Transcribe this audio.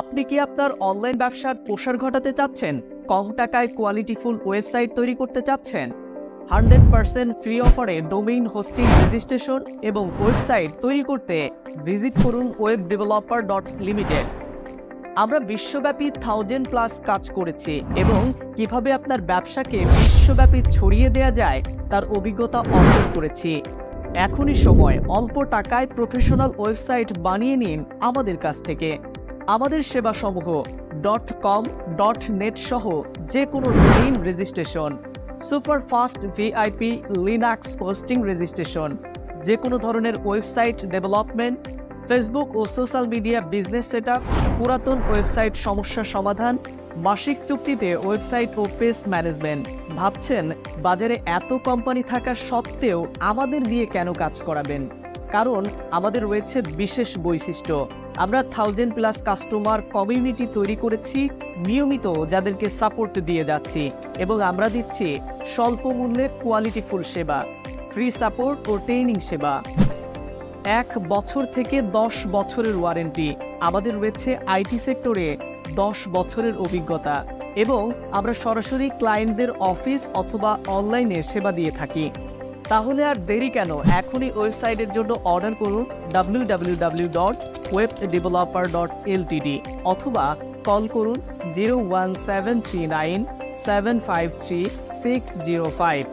আপনি কি আপনার অনলাইন ব্যবসার প্রসার ঘটাতে চাচ্ছেন? কম টাকায় কোয়ালিটিফুল ওয়েবসাইট তৈরি করতে চাচ্ছেন? 100% ফ্রি অফারে ডোমেইন হোস্টিং রেজিস্ট্রেশন এবং ওয়েবসাইট তৈরি করতে ভিজিট করুন webdeveloper.limited। আমরা বিশ্বব্যাপী 1000+ কাজ করেছি এবং কিভাবে আপনার ব্যবসাকে বিশ্বব্যাপী ছড়িয়ে দেওয়া যায় তার অভিজ্ঞতা অর্জন করেছি। এখনই সময়, অল্প টাকায় প্রফেশনাল ওয়েবসাইট বানিয়ে নিন আমাদের কাছ থেকে। আমাদের সেবাসমূহ .com, .net সহ যে কোনো domain registration, super fast VIP Linux hosting registration, যে কোনো ধরনের ওয়েবসাইট ডেভেলপমেন্ট, ফেসবুক ও সোশ্যাল মিডিয়া বিজনেস সেটআপ, পুরাতন ওয়েবসাইট সমস্যা সমাধান, মাসিক চুক্তিতে ওয়েবসাইট ও পেজ ম্যানেজমেন্ট। ভাবছেন বাজারে এত কোম্পানি থাকা সত্ত্বেও আমাদের দিয়ে কেন কাজ করাবেন? কারণ আমাদের রয়েছে বিশেষ বৈশিষ্ট্য। আমরা 1000+ কাস্টমার কমিউনিটি তৈরি করেছি নিয়মিত, যাদেরকে সাপোর্ট দিয়ে যাচ্ছি এবং আমরা দিচ্ছি স্বল্প মূল্যে কোয়ালিটিফুল সেবা, ফ্রি সাপোর্ট ও ট্রেনিং সেবা, 1 বছর থেকে 10 বছরের ওয়ারেন্টি। আমাদের রয়েছে আইটি সেক্টরে 10 বছরের অভিজ্ঞতা এবং আমরা সরাসরি ক্লায়েন্টদের অফিস অথবা অনলাইনে সেবা দিয়ে থাকি। তাহলে আর দেরি কেন? এখনই ওয়েবসাইটের জন্য অর্ডার করুন www.webdeveloper.ltd অথবা কল করুন 01739 753 605।